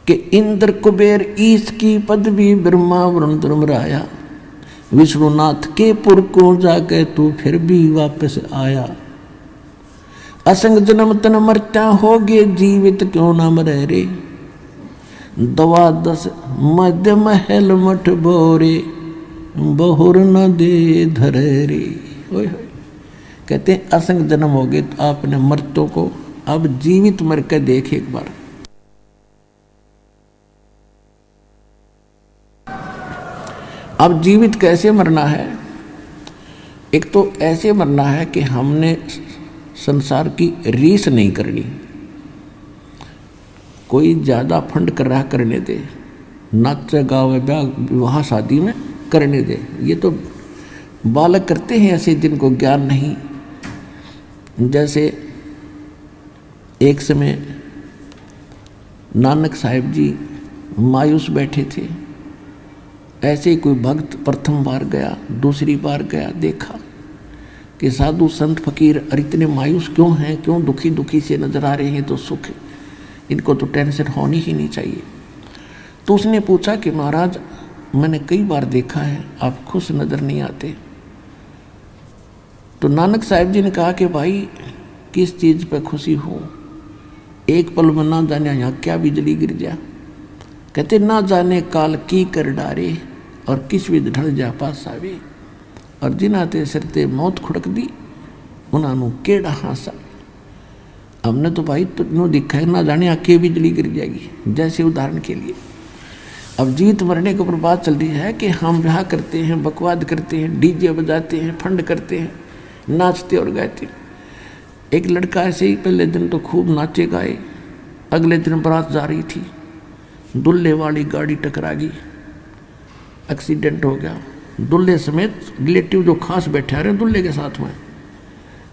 कि इंद्र कुबेर ईश की पदवी ब्रह्मा वरुण धर्मराया, विष्णुनाथ के पुर को जाके तू फिर भी वापस आया। असंग जन्म तन मरता होगे जीवित क्यों ना मरे रे, दवा दस मध्य महल मठ बोरे बहुर न दे धरे रे। कहते हैं असंग जन्म हो गए तो आपने मर्तों को अब जीवित मर के देखे एक बार। अब जीवित कैसे मरना है? एक तो ऐसे मरना है कि हमने संसार की रीस नहीं करनी, कोई ज्यादा फंड कर रहा करने दे, नाचे गावे ब्याह विवाह शादी में करने दे। ये तो बालक करते हैं ऐसे जिनको ज्ञान नहीं। जैसे एक समय नानक साहिब जी मायूस बैठे थे, ऐसे ही कोई भक्त प्रथम बार गया, दूसरी बार गया, देखा कि साधु संत फकीर इतने मायूस क्यों हैं, क्यों दुखी दुखी से नजर आ रहे हैं, तो सुख, इनको तो टेंशन होनी ही नहीं चाहिए। तो उसने पूछा कि महाराज मैंने कई बार देखा है आप खुश नजर नहीं आते। तो नानक साहिब जी ने कहा कि भाई किस चीज़ पे खुशी हो, एक पल में ना जाने यहाँ क्या बिजली गिर जा। कहते ना जाने काल की कर डारे और किस विध ढल जा पास आवे, और जिन्हां ते सिर ते मौत खुड़क दी उन्होंने केड़ा हासा। हमने तो भाई तो दिखा है ना जाने आके बिजली गिर जाएगी। जैसे उदाहरण के लिए अब जीवित मरने के ऊपर बात चल रही है कि हम ब्याह करते हैं, बकवाद करते हैं, डीजे बजाते हैं, फंड करते हैं, नाचते और गाते। एक लड़का ऐसे ही पहले दिन तो खूब नाचे गाए, अगले दिन बारात जा रही थी, दुल्हे वाली गाड़ी टकरा गई, एक्सीडेंट हो गया। दुल्हे समेत रिलेटिव जो खास बैठे आ रहे हैं दुल्हे के साथ में,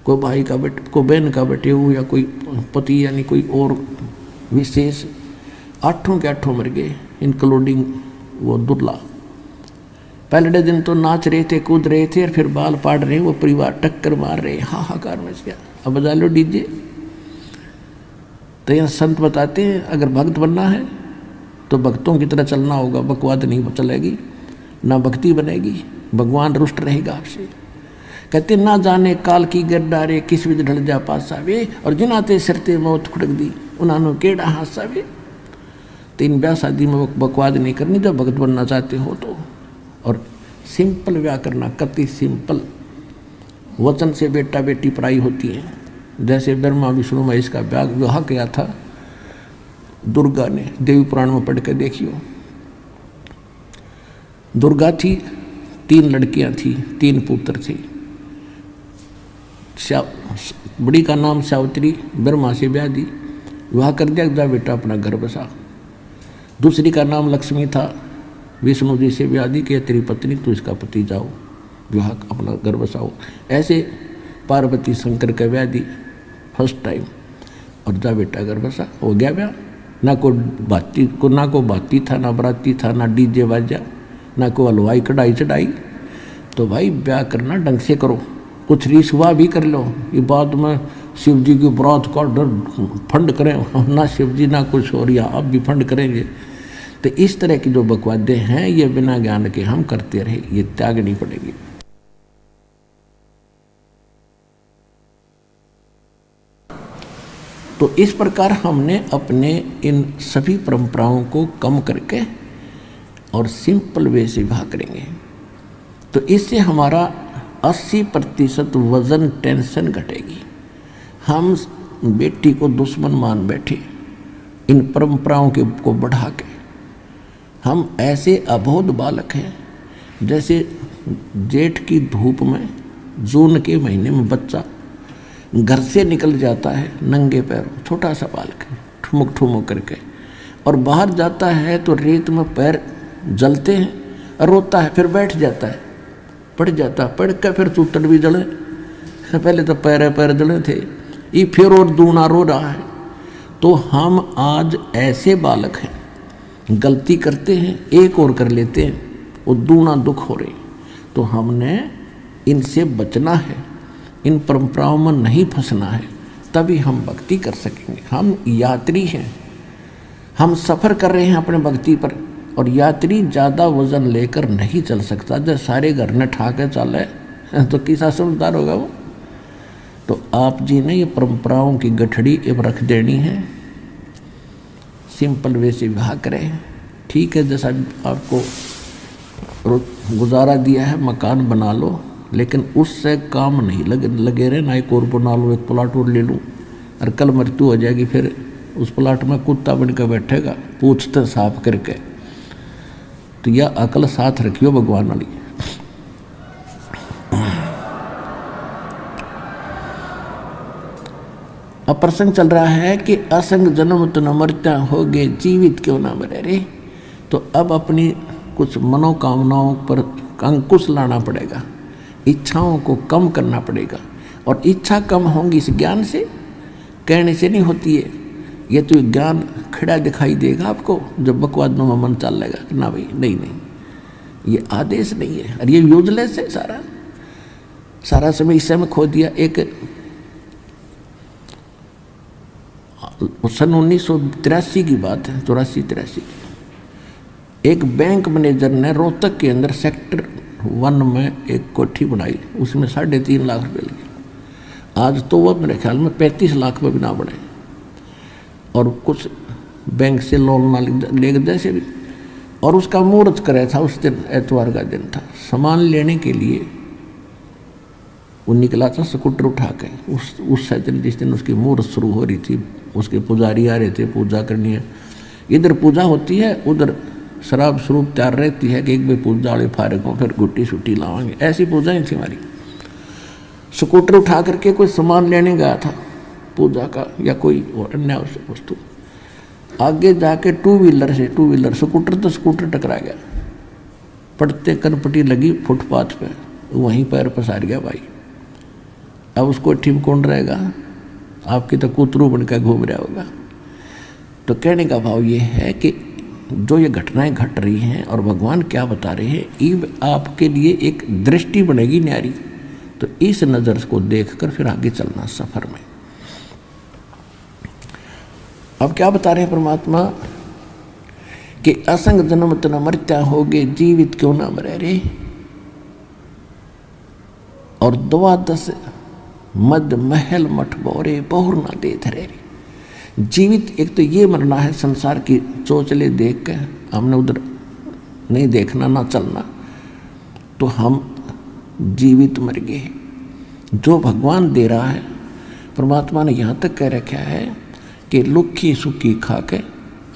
कोई भाई का बेटे, कोई बहन का बेटे हो, या कोई पति यानी कोई और विशेष, 8 के 8 मर गए इंक्लूडिंग वो दुल्हा। पहले दिन तो नाच रहे थे, कूद रहे थे, और फिर बाल पाड़ रहे, वो परिवार टक्कर मार रहे, हाहाकार मच गया। अब बजा लो डीजे। तो यहाँ संत बताते हैं अगर भक्त बनना है तो भक्तों की तरह चलना होगा, बकवाद नहीं चलेगी, ना भक्ति बनेगी, भगवान रुष्ट रहेगा आपसे। कहते ना जाने काल की गरडारे किस विध ढल जा पास आवे, और जिनाते सिरते मौत खुड़क दी उन्होंने केड़ा हास आवे। तो इन ब्याह शादी में बकवाद नहीं करनी जब भक्त बनना चाहते हो तो। और सिंपल ब्याह करना, कति सिंपल। वचन से बेटा बेटी पराई होती है। जैसे ब्रह्मा विष्णु महेश का विवाह किया था दुर्गा ने, देवी पुराण में पढ़ के देखियो। दुर्गा थी, 3 लड़कियां थी, 3 पुत्र थे। बड़ी का नाम सावित्री, ब्रह्मा से ब्याह दी, विवाह कर दिया, जा बेटा अपना घर बसा। दूसरी का नाम लक्ष्मी था, विष्णु जी से ब्याह दी कि तेरी पत्नी तू इसका पति जाओ, विवाह अपना घर बसाओ। ऐसे पार्वती शंकर का ब्याह दी फर्स्ट टाइम, और जा बेटा घर बसा, हो गया ब्याह। ना को बाती था, ना बराती था, ना डीजे बाजा, ना को हलवाई कढ़ाई चढ़ाई। तो भाई ब्याह करना ढंग से करो, कुछ रिश्वा भी कर लो। ये बाद में शिव जी की बरात का डर फंड करें, ना शिव जी ना कुछ और, या आप भी फंड करेंगे। तो इस तरह की जो बकवादें हैं ये बिना ज्ञान के हम करते रहे, ये त्यागनी पड़ेगी। तो इस प्रकार हमने अपने इन सभी परंपराओं को कम करके और सिंपल वे से विवाह करेंगे, तो इससे हमारा 80% वजन टेंशन घटेगी। हम बेटी को दुश्मन मान बैठे इन परंपराओं के को बढ़ा के। हम ऐसे अबोध बालक हैं, जैसे जेठ की धूप में जून के महीने में बच्चा घर से निकल जाता है नंगे पैरों, छोटा सा बालक ठुमुक ठुमुक करके, और बाहर जाता है तो रेत में पैर जलते हैं, रोता है, फिर बैठ जाता है, पड़ जाता, पड़ कर फिर चूतड़ भी जले। पहले तो पैर जले थे, ये फिर और दूना रो रहा है। तो हम आज ऐसे बालक हैं, गलती करते हैं, एक और कर लेते हैं, वो दूना दुख हो रहे। तो हमने इनसे बचना है, इन परंपराओं में नहीं फंसना है, तभी हम भक्ति कर सकेंगे। हम यात्री हैं, हम सफ़र कर रहे हैं अपने भक्ति पर, और यात्री ज़्यादा वजन लेकर नहीं चल सकता। जब सारे घर ने ठा के चले तो किसा समझदार होगा वो। तो आप जी ने ये परंपराओं की गठड़ी अब रख देनी है, सिंपल वे से विवाह करें। ठीक है, जैसा आपको गुजारा दिया है मकान बना लो, लेकिन उससे काम नहीं लगे रहे। ना एक और बना लो, एक प्लाट और ले लूँ, और कल मृत्यु हो जाएगी, फिर उस प्लाट में कुत्ता बन कर बैठेगा पूछते साफ करके। तो यह अकल साथ रखियो भगवान वाली। अब प्रसंग चल रहा है कि असंग जन्म तो न मरता होगे, जीवित क्यों ना मरे रे। तो अब अपनी कुछ मनोकामनाओं पर अंकुश लाना पड़ेगा, इच्छाओं को कम करना पड़ेगा। और इच्छा कम होंगी इस ज्ञान से, कहने से नहीं होती है। ये तो ज्ञान खड़ा दिखाई देगा आपको जब बकवादों में मन चल लेगा कि ना भाई नहीं नहीं, ये आदेश नहीं है, और ये यूजलेस है। सारा समय इससे में खो दिया। एक सन 1983 की बात है, 84-83 की। एक बैंक मैनेजर ने रोहतक के अंदर सेक्टर 1 में एक कोठी बनाई, उसमें 3.5 लाख रुपये लगे। आज तो वह मेरे ख्याल में 35 लाख में भी ना बने, और कुछ बैंक से लोन ना ले जैसे भी। और उसका मुहूर्त करे था, उस दिन एतवार का दिन था। सामान लेने के लिए वो निकला था स्कूटर उठा के। उस दिन जिस दिन उसकी मुहूर्त शुरू हो रही थी, उसके पुजारी आ रहे थे, पूजा करनी है। इधर पूजा होती है, उधर शराब स्वरूप तैयार रहती है कि एक भी पूजा वाले फारग हों, फिर गुट्टी शुट्टी लावांगे। ऐसी पूजाएं थी हमारी। स्कूटर उठा करके कोई सामान लेने गया था पूजा का या कोई अन्य वस्तु। आगे जाके टू व्हीलर स्कूटर तो स्कूटर टकरा गया, पड़ते कनपटी लगी फुटपाथ पे, वहीं पैर पसार गया भाई। अब उसको ठीक कौन रहेगा? आपकी तो कुतरू बनकर घूम रहा होगा। तो कहने का भाव ये है कि जो ये घटनाएं घट रही हैं और भगवान क्या बता रहे हैं, ये आपके लिए एक दृष्टि बनेगी न्यारी। तो इस नज़र को देखकर फिर आगे चलना सफर में। अब क्या बता रहे हैं परमात्मा कि असंग जन्म न मरत्या होगे, जीवित क्यों ना मरे रे। और 12 मद महल मठ बोरे, बहुर ना दे धरे रे। जीवित एक तो ये मरना है, संसार की चोचले देख के हमने उधर नहीं देखना ना चलना, तो हम जीवित मर गए। जो भगवान दे रहा है, परमात्मा ने यहाँ तक कह रखा है कि लुखी सुखी खा के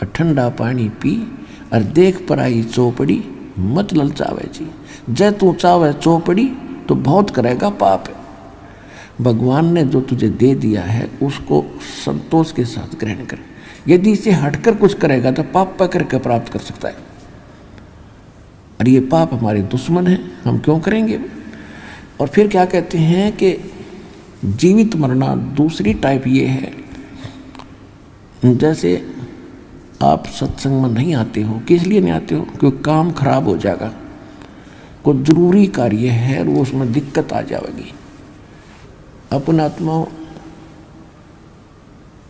ठंडा पानी पी, और देख पर आई चौपड़ी मत ललचावे जी। जय तू चावे चौपड़ी तो बहुत करेगा पाप। भगवान ने जो तुझे दे दिया है उसको संतोष के साथ ग्रहण कर। यदि इसे हटकर कुछ करेगा तो पाप पकड़ के प्राप्त कर सकता है, और ये पाप हमारे दुश्मन है, हम क्यों करेंगे। और फिर क्या कहते हैं कि जीवित मरना दूसरी टाइप ये है, जैसे आप सत्संग में नहीं आते हो। किस लिए नहीं आते हो? क्योंकि काम खराब हो जाएगा, कोई जरूरी कार्य है और वो उसमें दिक्कत आ जाएगी। अपना आत्मा,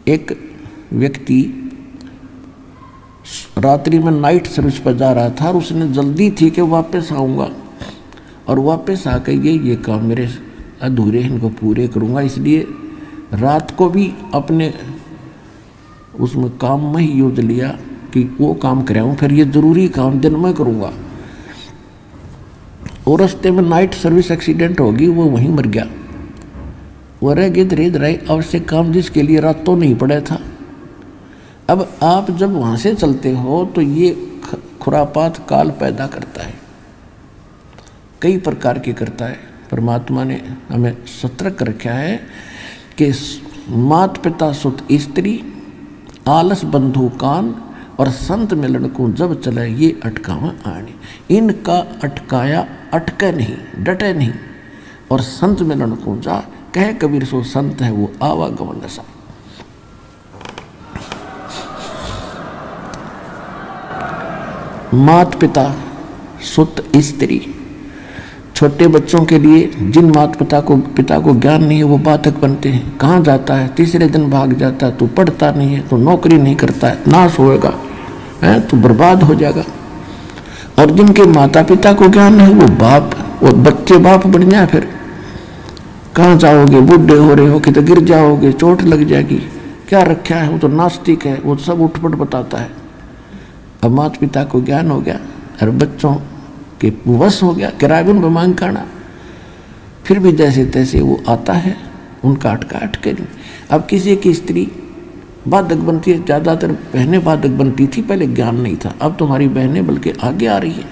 एक व्यक्ति रात्रि में नाइट सर्विस पर जा रहा था और उसने जल्दी थी कि वापस आऊँगा, और वापस आकर ये काम मेरे अधूरे, इनको पूरे करूँगा, इसलिए रात को भी अपने उसमें काम में ही यूज लिया कि वो काम कराऊँ, फिर ये ज़रूरी काम दिन में करूँगा। और रास्ते में नाइट सर्विस एक्सीडेंट होगी, वो वहीं मर गया। वो रह गए धीरे आवश्यक काम जिसके लिए रातों नहीं पड़ा था। अब आप जब वहाँ से चलते हो तो ये खुरापात काल पैदा करता है, कई प्रकार के करता है। परमात्मा ने हमें सतर्क रखा है कि मात पिता सुत स्त्री, आलस बंधु कान, और संत मिलन को जब चले ये अटकावा आने। इनका अटकाया अटके नहीं, डटे नहीं, और संत मिलन को जा, कहे कबीर सो संत है वो आवागमन सा। मात पिता सुत स्त्री, छोटे बच्चों के लिए जिन माता पिता को ज्ञान नहीं है वो बातक बनते हैं। कहाँ जाता है? तीसरे दिन भाग जाता है। तू पढ़ता नहीं है, तो नौकरी नहीं करता है, नाश होएगा। है तो बर्बाद हो जाएगा। और जिनके माता पिता को ज्ञान है वो बाप, वो बच्चे बाप बन जाए, फिर कहाँ जाओगे, बूढ़े हो रहे हो कि तो गिर जाओगे, चोट लग जाएगी, क्या रखा है, वो तो नास्तिक है, वो सब उठपट बताता है। अब माता पिता को ज्ञान हो गया और बच्चों के वश हो गया, किरायन मांग करना, फिर भी जैसे तैसे वो आता है, उनका अटका के नहीं। अब किसी की स्त्री बाधक बनती है, ज़्यादातर बहनें बाधक बनती थी, पहले ज्ञान नहीं था, अब तुम्हारी बहनें बल्कि आगे आ रही है,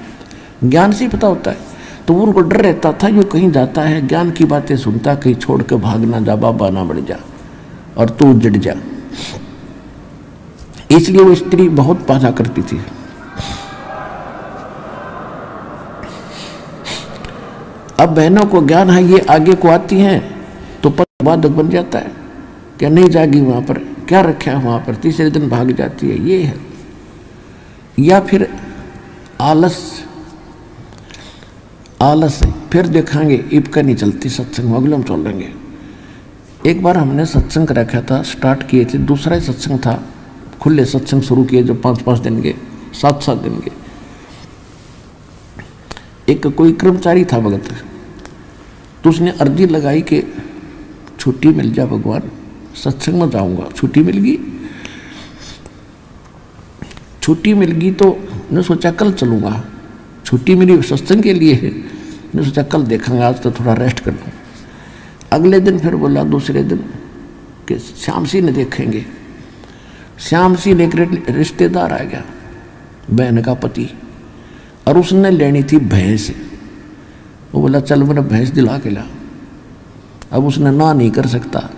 ज्ञान से पता होता है। तो उनको डर रहता था, जो कहीं जाता है ज्ञान की बातें सुनता, कहीं छोड़ के भाग ना जा, बाबा ना बढ़ जा और तू जड़ जा, इसलिए वो स्त्री बहुत बाधा करती थी। अब बहनों को ज्ञान है, ये आगे को आती हैं तो बाधक बन जाता है, क्या नहीं जाएगी वहां पर, क्या रखा है वहां पर, तीसरे दिन भाग जाती है, ये है। या फिर आलस, आलस है, फिर देखेंगे इबका नहीं चलती सत्संग, अगले हम चलेंगे। एक बार हमने सत्संग रखा था, स्टार्ट किए थे, दूसरा ही सत्संग था, खुले सत्संग शुरू किए जो 5-5 दिन के, 7-7 दिन के। एक कोई कर्मचारी था भगत, तो उसने अर्जी लगाई कि छुट्टी मिल जाए भगवान, सत्संग में जाऊंगा। छुट्टी मिल गई, छुट्टी मिल गई तो ने सोचा कल चलूंगा, छुट्टी मेरी सत्संग के लिए है, ने सोचा कल देखेंगे, आज तो थोड़ा रेस्ट कर लूँ। अगले दिन फिर बोला, दूसरे दिन कि श्याम सिंह ने देखेंगे। श्याम सिंह एक रिश्तेदार आ गया, बहन का पति, और उसने लेनी थी भैंस। वो बोला चल मेरा भैंस दिला के ला। अब उसने ना नहीं कर सकता,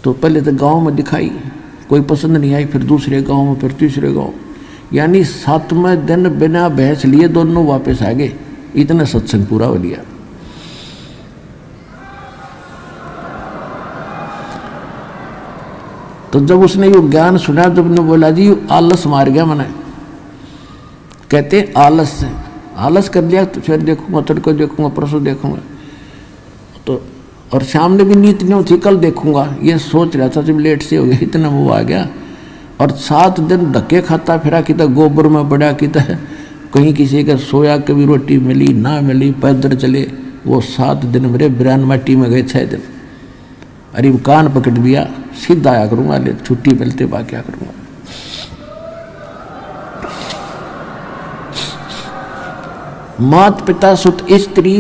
तो पहले तो गांव में दिखाई, कोई पसंद नहीं आई, फिर दूसरे गांव में, फिर तीसरे गांव, यानी 7वें दिन बिना भैंस लिए दोनों वापस आ गए, इतना सत्संग पूरा हो लिया। तो जब उसने ये ज्ञान सुना, जब ने बोला जी आलस मार गया मैंने, कहते आलस से आलस कर लिया, तो फिर देखूंगा, तड़को देखूंगा, परसों देखूंगा, तो और शाम ने भी नींद नहीं थी, कल देखूंगा, ये सोच रहा था, जब लेट से हो गया, इतना वो आ गया। और 7 दिन धक्के खाता फिरा, कि तो गोबर में बड़ा, कि कहीं किसी का सोया, कभी रोटी मिली ना मिली, पैदल चले। वो 7 दिन मेरे बिरान माटी में गए, 6 दिन। अरे कान पकड़ दिया, सीधा आया करूँगा, ले छुट्टी मिलते बा क्या करूँगा। मात पिता सुत स्त्री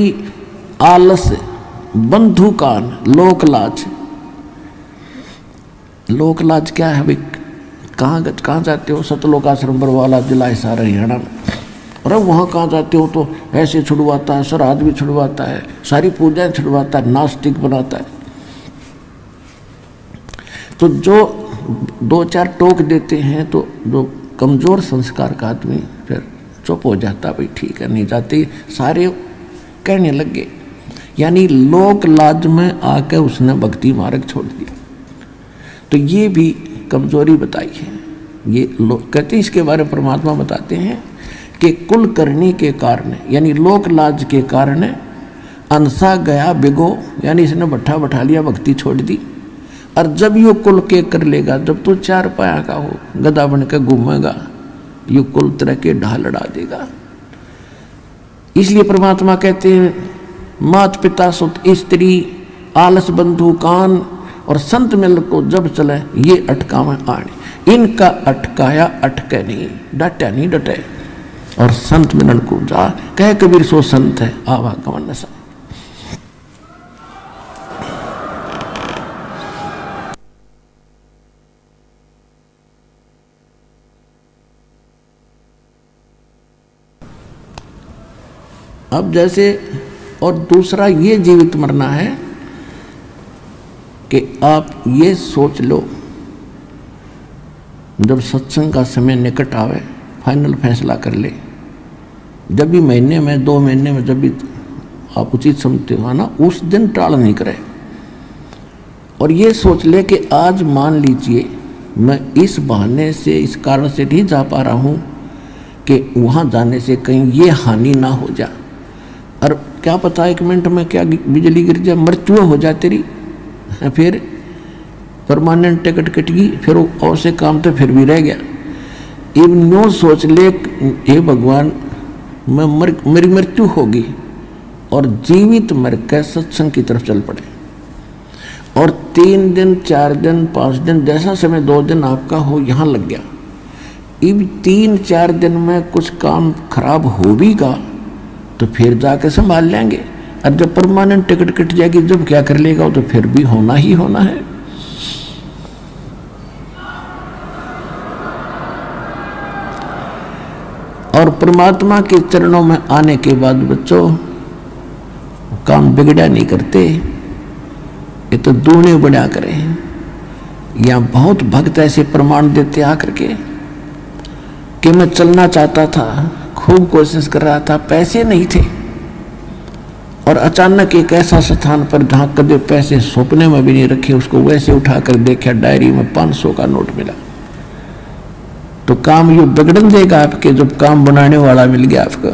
आलस बंधु कान लोकलाज। लोकलाज क्या है भाई, कहाँ जाते हो, सतलोक आश्रम बरवाला, जिला हिसार हरियाणा में, और अब वहाँ कहाँ जाते हो तो ऐसे छुड़वाता है, श्राद्ध भी छुड़वाता है, सारी पूजाएं छुड़वाता है, नास्तिक बनाता है। तो जो 2-4 टोक देते हैं तो जो कमज़ोर संस्कार का आदमी फिर चुप हो जाता, भाई ठीक है नहीं जाते, सारे कहने लग गए, यानी लोक लाज में आकर उसने भक्ति मार्ग छोड़ दिया। तो ये भी कमजोरी बताई है। ये लोग कहते हैं, इसके बारे में परमात्मा बताते हैं कि कुल करनी के कारण, यानी लोक लाज के कारण अनसा गया बिगो, यानी इसने बैठा बैठा लिया, भक्ति छोड़ दी। और जब यो कुल के कर लेगा, जब तू 4 पाया का हो, गधा बन के घूमेगा, यो कुल तरह के ढाल लड़ा देगा। इसलिए परमात्मा कहते हैं, मात पिता सुत स्त्री आलस बंधु कान, और संत मिल को जब चले ये अटका में आने, इनका अटकाया अटके नहीं, डटे नहीं डटे। और संत मिलन को जा, कह कबीर सो संत है आवागमन नशा। अब जैसे, और दूसरा ये जीवित मरना है कि आप ये सोच लो, जब सत्संग का समय निकट आवे, फाइनल फैसला कर ले, जब भी महीने में 2 महीने में जब भी आप उचित समझते हो ना, उस दिन टाल नहीं करे। और ये सोच ले कि आज मान लीजिए मैं इस बहाने से, इस कारण से नहीं जा पा रहा हूँ कि वहाँ जाने से कहीं ये हानि ना हो जाए। और क्या पता 1 मिनट में क्या बिजली गिर जाए, मृत्यु हो जाए तेरी, फिर परमानेंट टिकट कट गई, फिर और से काम तो फिर भी रह गया। इब नो सोच ले, हे भगवान मेरी मृत्यु होगी, और जीवित मर के सत्संग की तरफ चल पड़े। और 3 दिन 4 दिन 5 दिन जैसा समय 2 दिन आपका हो यहाँ लग गया। इब 3-4 दिन में कुछ काम खराब हो भी गा तो फिर जाके संभाल लेंगे, और जब परमानेंट टिकट कट जाएगी जब क्या कर लेगा, तो फिर भी होना ही होना है। और परमात्मा के चरणों में आने के बाद बच्चों काम बिगड़ा नहीं करते, ये तो दूने बढ़ा करें। या बहुत भक्त ऐसे प्रमाण देते आकर के कि मैं चलना चाहता था, खूब कोशिश कर रहा था, पैसे नहीं थे, और अचानक एक ऐसा स्थान पर जहां कभी पैसे सपने में भी नहीं रखे, उसको वैसे उठाकर देखा, डायरी में 500 का नोट मिला। तो काम यू बिगड़न देगा आपके, जब काम बनाने वाला मिल गया आपका।